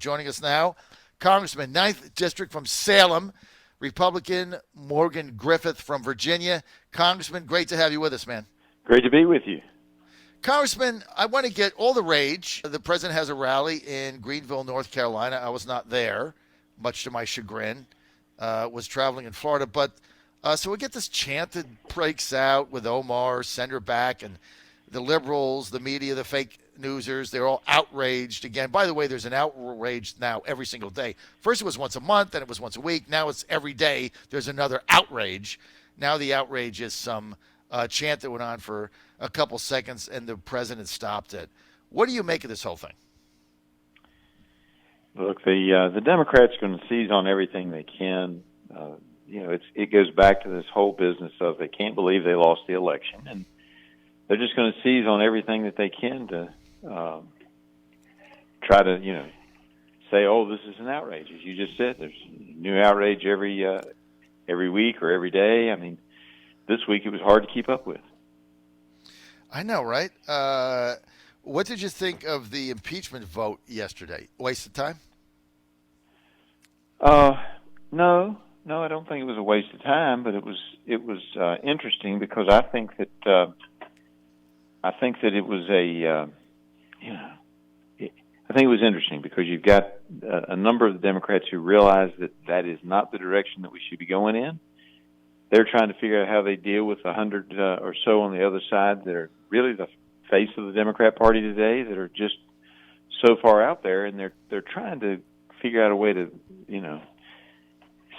Joining us now, Congressman, 9th District from Salem, Republican Morgan Griffith from Virginia. Congressman, great to have you with us, man. Great to be with you. Congressman, I want to get all the rage. The president has a rally in Greenville, North Carolina. I was not there, much to my chagrin. Was traveling in Florida. But so we get this chant that breaks out with Omar, send her back, and the liberals, the media, the fake newsers, they're all outraged again. By the way, there's an outrage now every single day. First it was once a month, then it was once a week. Now it's every day there's another outrage. Now the outrage is some chant that went on for a couple seconds, and the president stopped it. What do you make of this whole thing? Look, the Democrats are going to seize on everything they can. It goes back to this whole business of they can't believe they lost the election, and they're just going to seize on everything that they can to try to, say, oh, this is an outrage. As you just said, there's new outrage every week or every day. I mean, this week it was hard to keep up with. I know, right? What did you think of the impeachment vote yesterday? Waste of time? No, I don't think it was a waste of time, but it was interesting because I think that it was I think it was interesting because you've got a number of the Democrats who realize that is not the direction that we should be going in. They're trying to figure out how they deal with 100 or so on the other side that are really the face of the Democrat Party today, that are just so far out there, and they're trying to figure out a way to,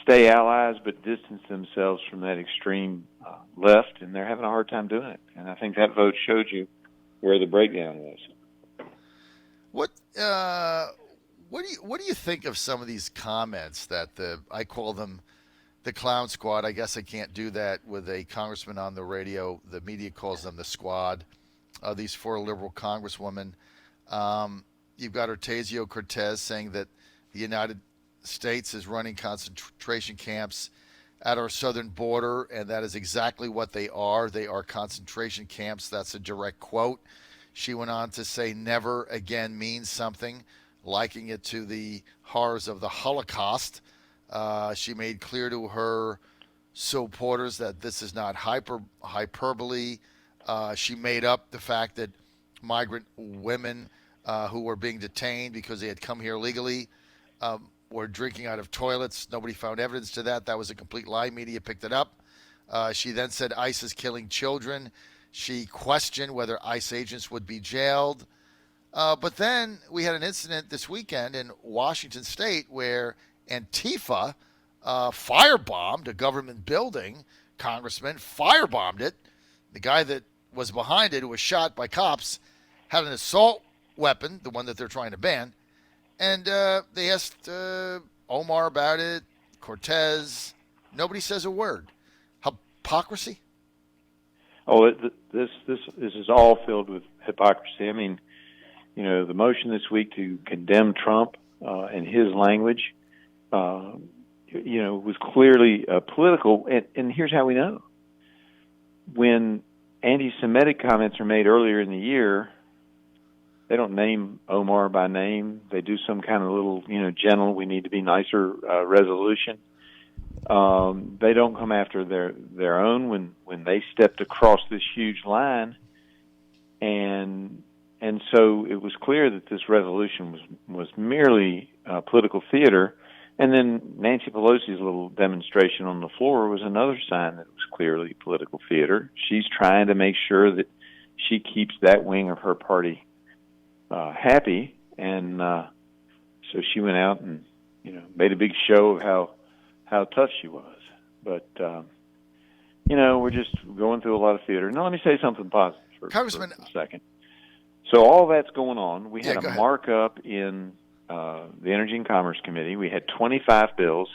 stay allies but distance themselves from that extreme left, and they're having a hard time doing it. And I think that vote showed you where the breakdown was. What do you think of some of these comments that I call them the clown squad? I guess I can't do that with a congressman on the radio. The media calls them the squad. These 4 liberal congresswomen. You've got Ocasio-Cortez saying that the United States is running concentration camps at our southern border, and that is exactly what they are. They are concentration camps. That's a direct quote. She went on to say never again means something, likening it to the horrors of the Holocaust. She made clear to her supporters that this is not hyperbole. She made up the fact that migrant women who were being detained because they had come here legally were drinking out of toilets. Nobody found evidence to that. That was a complete lie. Media picked it up. She then said ICE is killing children. She questioned whether ICE agents would be jailed. But then we had an incident this weekend in Washington State where Antifa firebombed a government building. Congressman firebombed it. The guy that was behind it, who was shot by cops, had an assault weapon, the one that they're trying to ban. And they asked Omar about it, Cortez. Nobody says a word. Hypocrisy? Oh, this is all filled with hypocrisy. I mean, the motion this week to condemn Trump and his language, was clearly political. And here's how we know. When anti-Semitic comments are made earlier in the year, they don't name Omar by name. They do some kind of little, gentle, we need to be nicer resolution. They don't come after their own when they stepped across this huge line. And so it was clear that this resolution was merely political theater. And then Nancy Pelosi's little demonstration on the floor was another sign that it was clearly political theater. She's trying to make sure that she keeps that wing of her party happy, and so she went out and made a big show of how tough she was. But we're just going through a lot of theater. Now let me say something positive for Congressman, a second. So all that's going on. We had a ahead. markup in the Energy and Commerce Committee. We had 25 bills.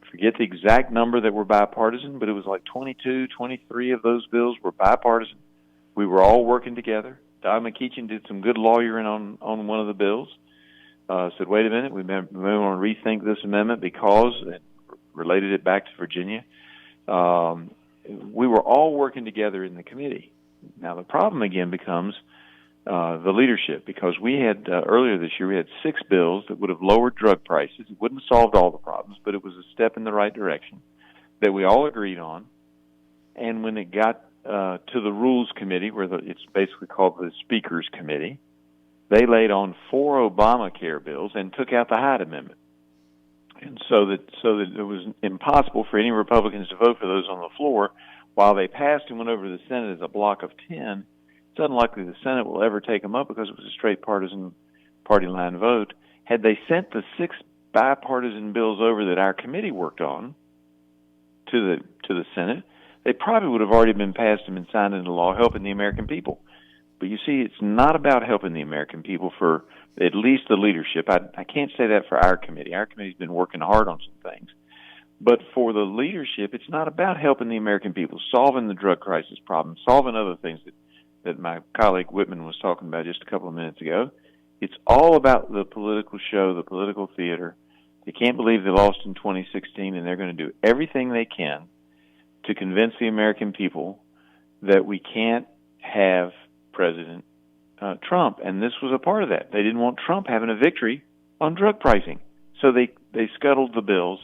Forget the exact number that were bipartisan, but it was like 22, 23 of those bills were bipartisan. We were all working together. Don McEachin did some good lawyering on one of the bills. Said, wait a minute, we may want to rethink this amendment because it related it back to Virginia. We were all working together in the committee. Now the problem again becomes the leadership, because we had earlier this year we had 6 bills that would have lowered drug prices. It wouldn't have solved all the problems, but it was a step in the right direction that we all agreed on. And when it got to the Rules Committee, where it's basically called the Speaker's Committee, they laid on 4 Obamacare bills and took out the Hyde Amendment. And so that it was impossible for any Republicans to vote for those on the floor. While they passed and went over to the Senate as a block of 10, it's unlikely the Senate will ever take them up because it was a straight partisan party line vote. Had they sent the 6 bipartisan bills over that our committee worked on to the Senate, they probably would have already been passed and been signed into law, helping the American people. But you see, it's not about helping the American people for at least the leadership. I can't say that for our committee. Our committee's been working hard on some things. But for the leadership, it's not about helping the American people, solving the drug crisis problem, solving other things that my colleague Whitman was talking about just a couple of minutes ago. It's all about the political show, the political theater. They can't believe they lost in 2016, and they're going to do everything they can to convince the American people that we can't have President Trump. And this was a part of that. They didn't want Trump having a victory on drug pricing. So they scuttled the bills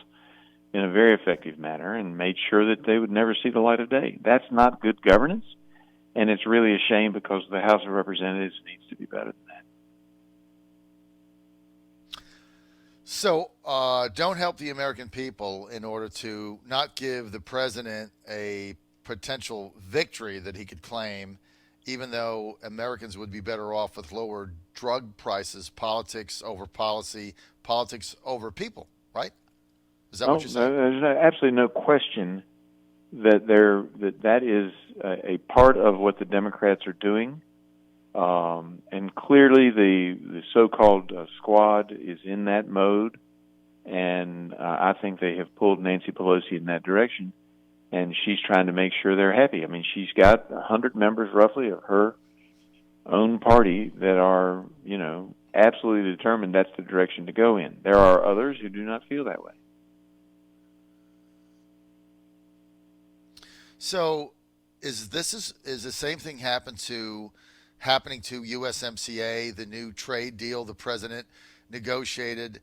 in a very effective manner and made sure that they would never see the light of day. That's not good governance, and it's really a shame because the House of Representatives needs to be better than that. So don't help the American people in order to not give the president a potential victory that he could claim, even though Americans would be better off with lower drug prices, politics over policy, politics over people, right? Is that what you're saying? There's absolutely no question that is a part of what the Democrats are doing. And clearly the so-called squad is in that mode, and I think they have pulled Nancy Pelosi in that direction, and she's trying to make sure they're happy. I mean, she's got 100 members roughly of her own party that are, absolutely determined that's the direction to go in. There are others who do not feel that way. So is the same thing happening to USMCA, the new trade deal the president negotiated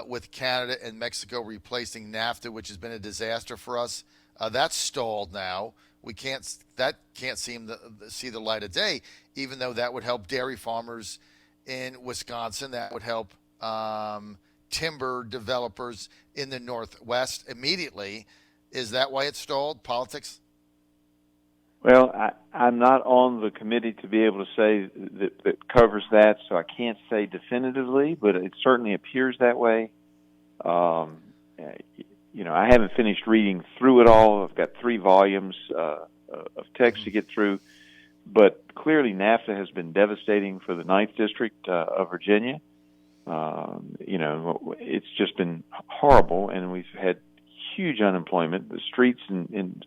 with Canada and Mexico, replacing NAFTA, which has been a disaster for us? That's stalled now. That can't seem to see the light of day, even though that would help dairy farmers in Wisconsin. That would help timber developers in the Northwest immediately. Is that why it's stalled? Politics? Well, I'm not on the committee to be able to say that covers that, so I can't say definitively, but it certainly appears that way. I haven't finished reading through it all. I've got 3 volumes of text to get through, but clearly NAFTA has been devastating for the 9th District of Virginia. It's just been horrible, and we've had huge unemployment. The streets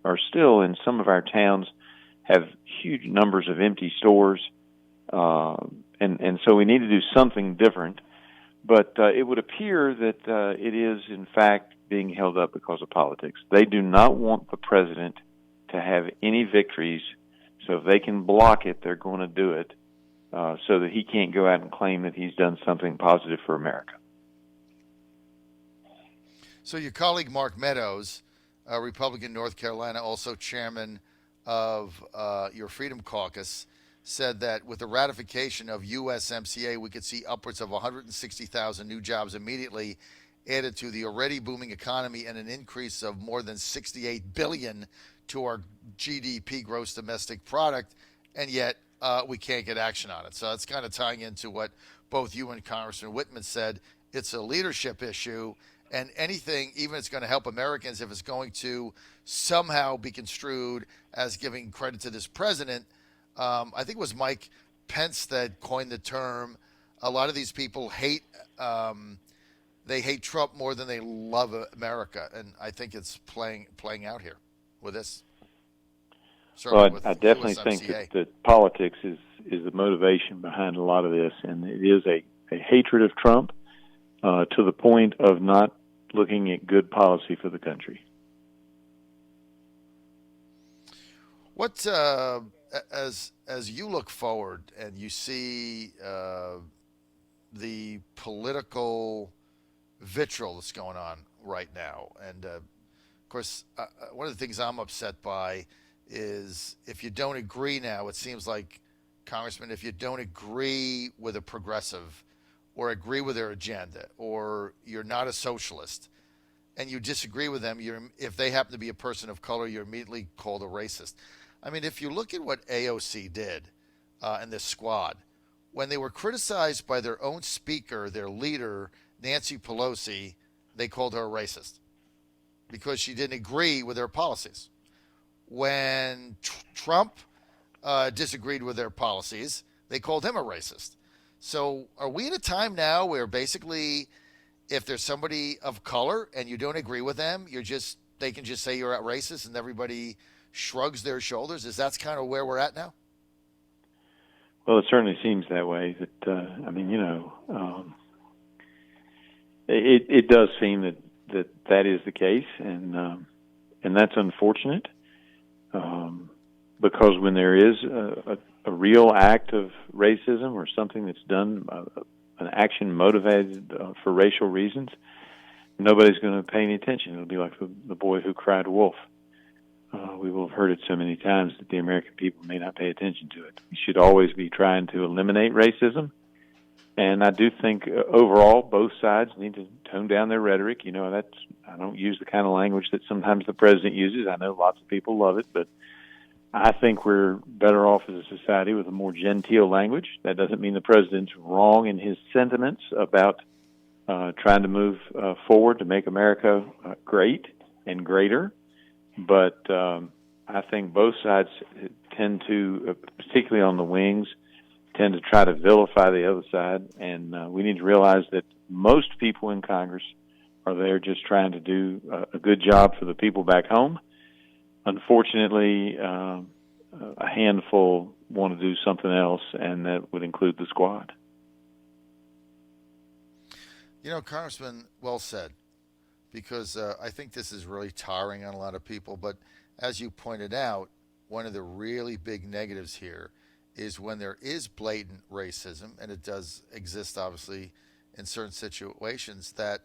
are still in some of our towns have huge numbers of empty stores, and so we need to do something different. But it would appear that it is, in fact, being held up because of politics. They do not want the president to have any victories, so if they can block it, they're going to do it so that he can't go out and claim that he's done something positive for America. So your colleague Mark Meadows, a Republican North Carolina, also chairman of your Freedom Caucus, said that with the ratification of USMCA, we could see upwards of 160,000 new jobs immediately added to the already booming economy and an increase of more than $68 billion to our GDP, gross domestic product, and yet we can't get action on it. So it's kind of tying into what both you and Congressman Whitman said. It's a leadership issue, and anything, even if it's going to help Americans, if it's going to somehow be construed as giving credit to this president, I think it was Mike Pence that coined the term, a lot of these people hate Trump more than they love America, and I think it's playing out here with this. Well, I definitely think that politics is the motivation behind a lot of this, and it is a hatred of Trump to the point of not looking at good policy for the country. What as you look forward and you see the political vitriol that's going on right now, and of course, one of the things I'm upset by is if you don't agree now, it seems like, Congressman, if you don't agree with a progressive or agree with their agenda, or you're not a socialist and you disagree with them, if they happen to be a person of color, you're immediately called a racist. I mean, if you look at what AOC did and this squad, when they were criticized by their own speaker, their leader, Nancy Pelosi, they called her a racist because she didn't agree with their policies. When Trump disagreed with their policies, they called him a racist. So are we in a time now where basically if there's somebody of color and you don't agree with them, they can just say you're a racist and everybody shrugs their shoulders? Is that kind of where we're at now? Well, it certainly seems that way. It does seem that is the case, and that's unfortunate. Because when there is a real act of racism or something that's done, an action motivated for racial reasons, nobody's going to pay any attention. It'll be like the boy who cried wolf. We will have heard it so many times that the American people may not pay attention to it. We should always be trying to eliminate racism. And I do think overall both sides need to tone down their rhetoric. I don't use the kind of language that sometimes the president uses. I know lots of people love it, but I think we're better off as a society with a more genteel language. That doesn't mean the president's wrong in his sentiments about trying to move forward to make America great and greater. But I think both sides tend to, particularly on the wings, tend to try to vilify the other side. And we need to realize that most people in Congress are there just trying to do a good job for the people back home. Unfortunately, a handful want to do something else, and that would include the squad. Congressman, well said, because I think this is really tiring on a lot of people. But as you pointed out, one of the really big negatives here is when there is blatant racism, and it does exist, obviously, in certain situations, that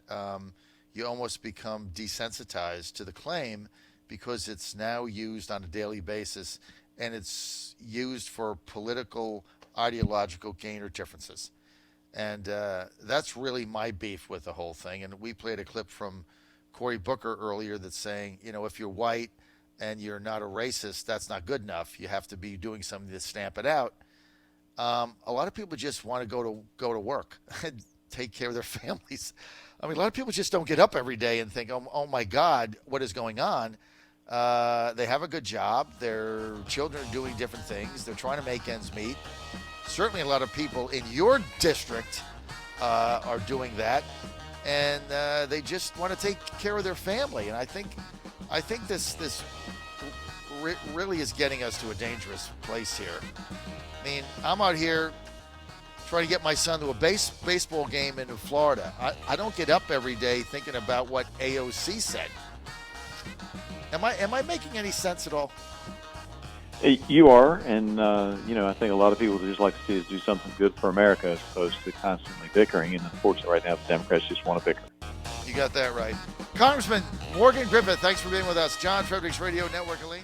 you almost become desensitized to the claim because it's now used on a daily basis, and it's used for political, ideological gain or differences. And that's really my beef with the whole thing. And we played a clip from Cory Booker earlier that's saying, if you're white and you're not a racist, that's not good enough. You have to be doing something to stamp it out. A lot of people just want to go to work and take care of their families. I mean, a lot of people just don't get up every day and think, oh my God, what is going on? They have a good job. Their children are doing different things. They're trying to make ends meet. Certainly a lot of people in your district are doing that, and they just want to take care of their family. And I think this really is getting us to a dangerous place here. I mean, I'm out here trying to get my son to a baseball game in Florida. I don't get up every day thinking about what AOC said. Am I making any sense at all? You are, and I think a lot of people just like to see us do something good for America as opposed to constantly bickering. And unfortunately, right now the Democrats just want to bicker. You got that right, Congressman Morgan Griffith. Thanks for being with us, John Fredericks Radio Network, Elaine.